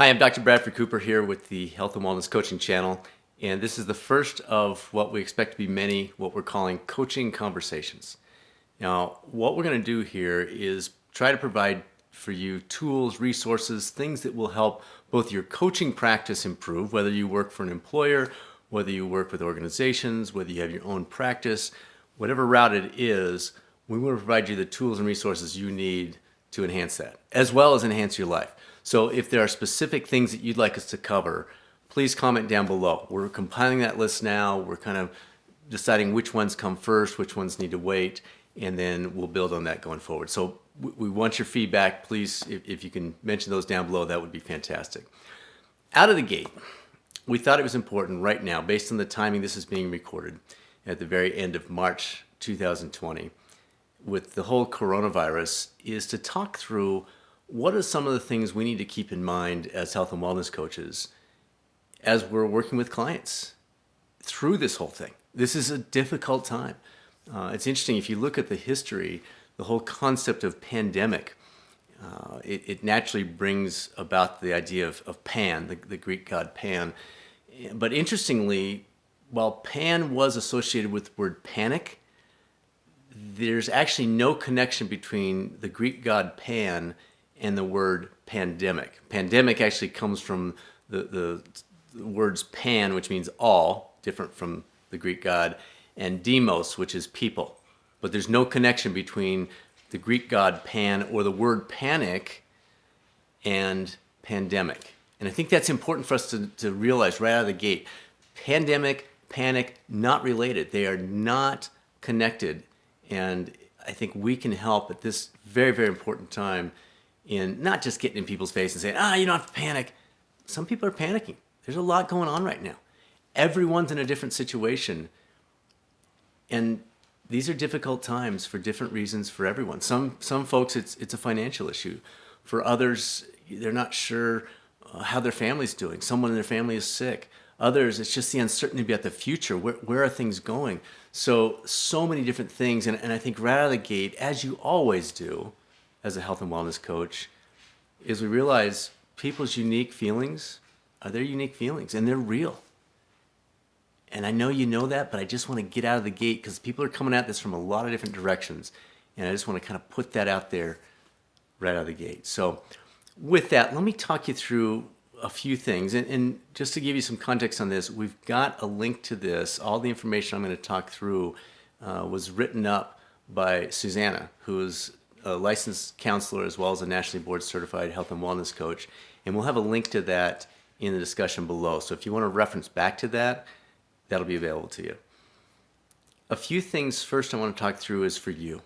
Hi, I'm Dr. Bradford Cooper here with the Health and Wellness Coaching Channel, and this is the first of what we expect to be many, what we're calling coaching conversations. Now, what we're going to do here is try to provide for you tools, resources, things that will help both your coaching practice improve, whether you work for an employer, whether you work with organizations, whether you have your own practice, whatever route it is, we will provide you the tools and resources you need to enhance that, as well as enhance your life. So if there are specific things that you'd like us to cover, please comment down below. We're compiling that list now. We're kind of deciding which ones come first, which ones need to wait, and then we'll build on that going forward. So we want your feedback. Please, if you can mention those down below, that would be fantastic. Out of the gate, we thought it was important right now, based on the timing this is being recorded at the very end of March 2020, with the whole coronavirus, is to talk through what are some of the things we need to keep in mind as health and wellness coaches as we're working with clients through this whole thing. This is a difficult time. It's interesting, if you look at the history, the whole concept of pandemic, it naturally brings about the idea of Pan, the Greek god Pan. But interestingly, while Pan was associated with the word panic, there's actually no connection between the Greek god Pan and the word pandemic. Pandemic actually comes from the words pan, which means all, different from the Greek god, and demos, which is people. But there's no connection between the Greek god Pan or the word panic and pandemic. And I think that's important for us to realize right out of the gate. Pandemic, panic, not related. They are not connected. And I think we can help at this very, very important time in not just getting in people's face and saying, you don't have to panic. Some people are panicking. There's a lot going on right now. Everyone's in a different situation. And these are difficult times for different reasons for everyone. Some folks, it's a financial issue. For others, they're not sure how their family's doing. Someone in their family is sick. Others, it's just the uncertainty about the future. Where are things going? So many different things. And I think right out of the gate, as you always do as a health and wellness coach, is we realize people's unique feelings are their unique feelings, and they're real. And I know you know that, but I just want to get out of the gate because people are coming at this from a lot of different directions. And I just want to kind of put that out there right out of the gate. So with that, let me talk you through a few things. And just to give you some context on this, we've got a link to this. All the information I'm going to talk through was written up by Susanna, who is a licensed counselor as well as a nationally board certified health and wellness coach. And we'll have a link to that in the discussion below. So if you want to reference back to that, that'll be available to you. A few things first I want to talk through is for you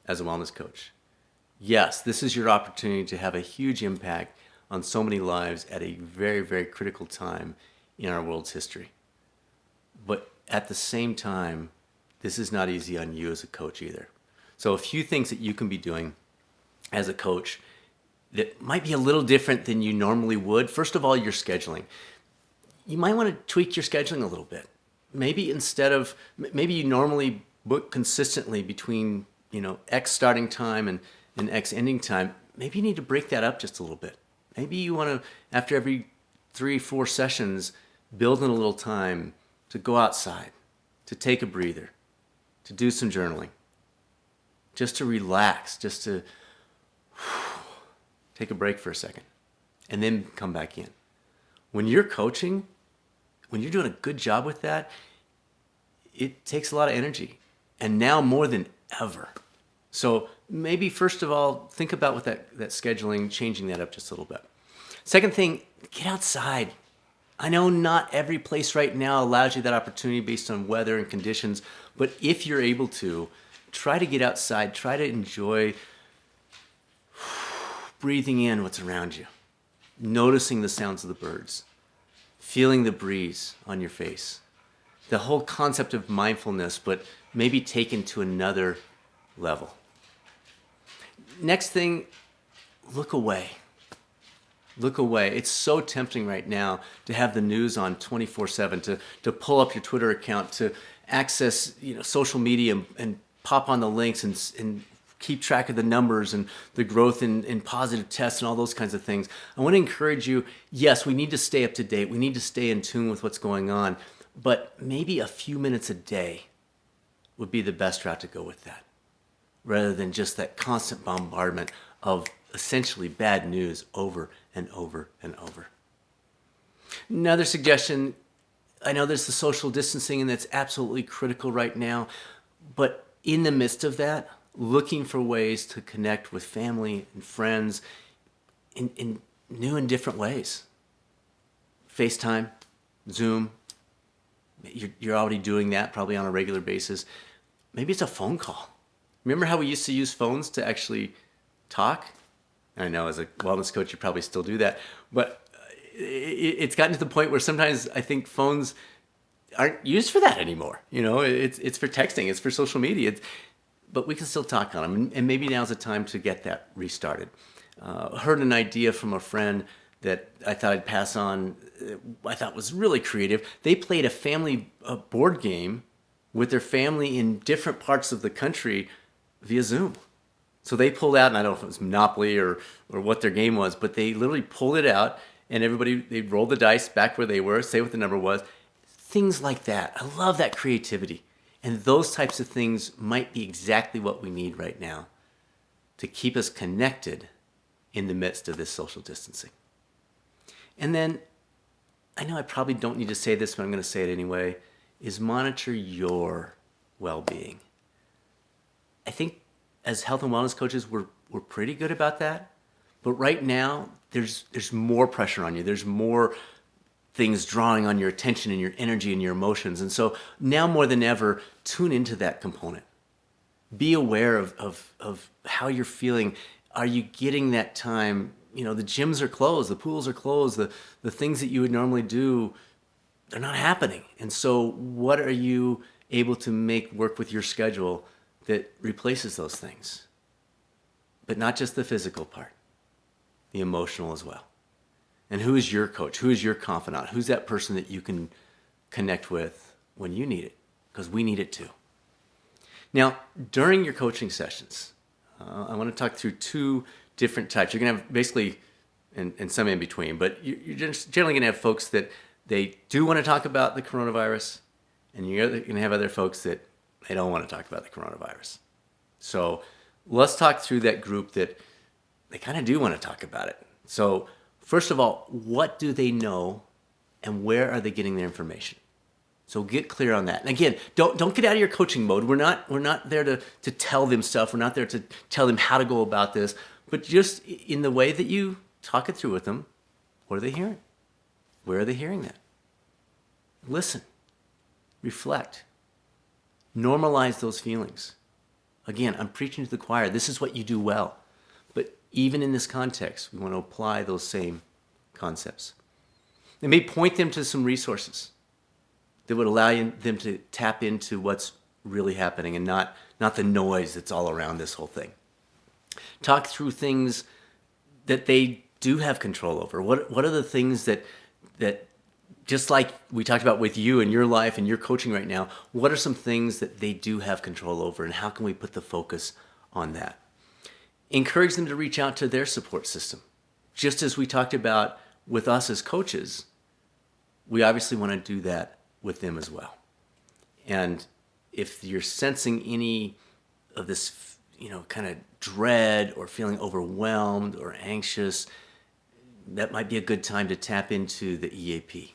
as a wellness coach. Yes, this is your opportunity to have a huge impact on so many lives at a very, very critical time in our world's history. But at the same time, this is not easy on you as a coach either. So a few things that you can be doing as a coach that might be a little different than you normally would. First of all, your scheduling. You might want to tweak your scheduling a little bit. Maybe you normally book consistently between, X starting time and X ending time. Maybe you need to break that up just a little bit. Maybe you want to, after every 3-4 sessions, build in a little time to go outside, to take a breather, to do some journaling, just to relax, just to take a break for a second, and then come back in. When you're coaching, when you're doing a good job with that, it takes a lot of energy, and now more than ever. So maybe first of all, think about with that scheduling, changing that up just a little bit. Second thing, get outside. I know not every place right now allows you that opportunity based on weather and conditions, but if you're able to, try to get outside, try to enjoy breathing in what's around you, noticing the sounds of the birds, feeling the breeze on your face. The whole concept of mindfulness, but maybe taken to another level. Next thing, look away. Look away. It's so tempting right now to have the news on 24/7, to pull up your Twitter account, to access social media and pop on the links and keep track of the numbers and the growth in positive tests and all those kinds of things. I want to encourage you, yes, we need to stay up to date. We need to stay in tune with what's going on, but maybe a few minutes a day would be the best route to go with that, rather than just that constant bombardment of essentially bad news over and over and over. Another suggestion, I know there's the social distancing and that's absolutely critical right now, but in the midst of that, looking for ways to connect with family and friends in new and different ways. FaceTime, Zoom, you're already doing that probably on a regular basis. Maybe it's a phone call. Remember how we used to use phones to actually talk? I know as a wellness coach, you probably still do that, but it's gotten to the point where sometimes I think phones aren't used for that anymore. It's for texting, it's for social media, but we can still talk on them, and maybe now's the time to get that restarted. Heard an idea from a friend that I thought I'd pass on. I thought was really creative. They played a family board game with their family in different parts of the country via Zoom. So they pulled out, and I don't know if it was Monopoly or what their game was, but they literally pulled it out, and they rolled the dice back where they were, say what the number was. Things like that. I love that creativity. And those types of things might be exactly what we need right now to keep us connected in the midst of this social distancing. And then, I know I probably don't need to say this, but I'm going to say it anyway, is monitor your well-being. I think as health and wellness coaches, we're pretty good about that. But right now, there's more pressure on you. There's more things drawing on your attention and your energy and your emotions. And so now more than ever, tune into that component. Be aware of how you're feeling. Are you getting that time? The gyms are closed, the pools are closed, the things that you would normally do, they're not happening. And so what are you able to make work with your schedule that replaces those things? But not just the physical part, the emotional as well. And who is your coach? Who is your confidant? Who's that person that you can connect with when you need it? Because we need it too. Now, during your coaching sessions, I want to talk through two different types. You're going to have basically, and some in between, but you're just generally going to have folks that they do want to talk about the coronavirus, and you're going to have other folks that they don't want to talk about the coronavirus. So let's talk through that group that they kind of do want to talk about it. So first of all, what do they know and where are they getting their information? So get clear on that. And again, don't get out of your coaching mode. We're not there to tell them stuff. We're not there to tell them how to go about this, but just in the way that you talk it through with them, what are they hearing? Where are they hearing that? Listen, reflect, normalize those feelings. Again, I'm preaching to the choir. This is what you do well. But even in this context, we want to apply those same concepts. They may point them to some resources that would allow them to tap into what's really happening and not the noise that's all around this whole thing. Talk through things that they do have control over. What are the things that just like we talked about with you and your life and your coaching right now, what are some things that they do have control over, and how can we put the focus on that? Encourage them to reach out to their support system. Just as we talked about with us as coaches, we obviously want to do that with them as well. And if you're sensing any of this, kind of dread or feeling overwhelmed or anxious, that might be a good time to tap into the EAP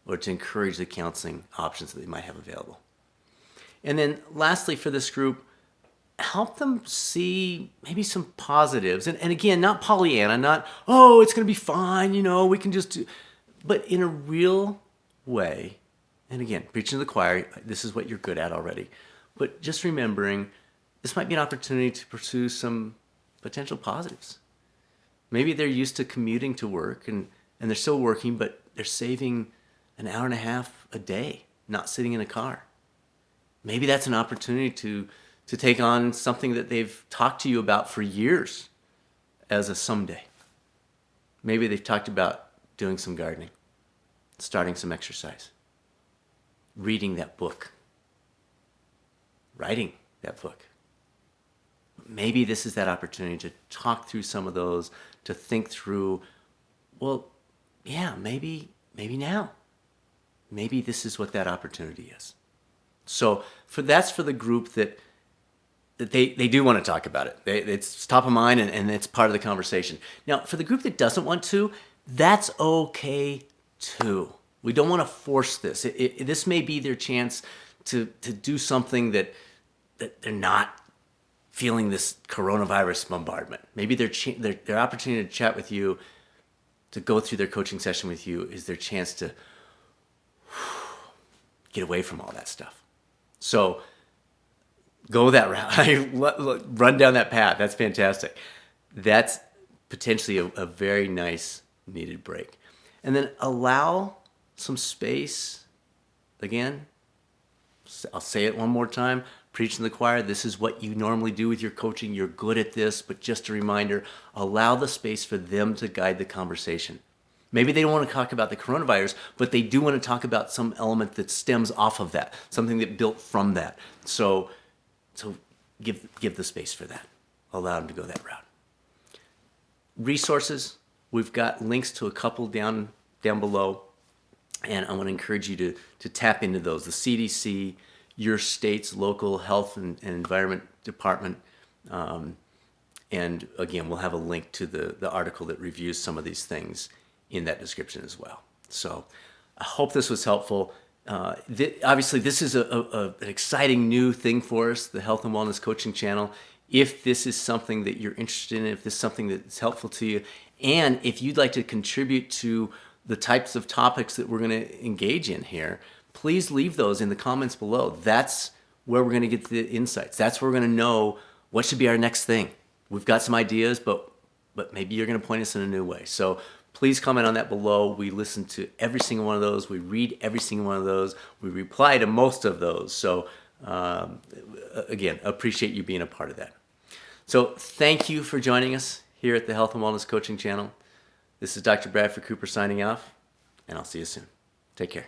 or to encourage the counseling options that they might have available. And then lastly, for this group, help them see maybe some positives. And again, not Pollyanna, not, oh, it's going to be fine, we can just do, but in a real way. And again, preaching to the choir, this is what you're good at already. But just remembering, this might be an opportunity to pursue some potential positives. Maybe they're used to commuting to work and they're still working, but they're saving an hour and a half a day, not sitting in a car. Maybe that's an opportunity to take on something that they've talked to you about for years as a someday. Maybe they've talked about doing some gardening, starting some exercise, reading that book, writing that book. maybe this is that opportunity to talk through some of those, to think through, well, yeah, maybe now. Maybe this is what that opportunity is. So that's for the group that they do want to talk about it. It's top of mind and it's part of the conversation. Now, for the group that doesn't want to, that's okay too. We don't want to force this. This may be their chance to do something that they're not feeling this coronavirus bombardment. Maybe their opportunity to chat with you, to go through their coaching session with you, is their chance to get away from all that stuff. So go that route. Run down that path. That's fantastic. That's potentially a very nice needed break. And then allow some space. Again, I'll say it one more time. Preach to the choir. This is what you normally do with your coaching. You're good at this, but just a reminder, allow the space for them to guide the conversation. Maybe they don't want to talk about the coronavirus, but they do want to talk about some element that stems off of that, something that built from that. So give the space for that. Allow them to go that route. Resources, we've got links to a couple down below, and I want to encourage you to tap into those. The CDC, your state's local health and environment department, and again, we'll have a link to the article that reviews some of these things in that description as well. So I hope this was helpful. Obviously, this is an exciting new thing for us, the Health and Wellness Coaching Channel. If this is something that you're interested in, if this is something that's helpful to you, and if you'd like to contribute to the types of topics that we're going to engage in here, please leave those in the comments below. That's where we're going to get the insights. That's where we're going to know what should be our next thing. We've got some ideas, but maybe you're going to point us in a new way. So please comment on that below. We listen to every single one of those. We read every single one of those. We reply to most of those. So again, appreciate you being a part of that. So thank you for joining us here at the Health and Wellness Coaching Channel. This is Dr. Bradford Cooper signing off, and I'll see you soon. Take care.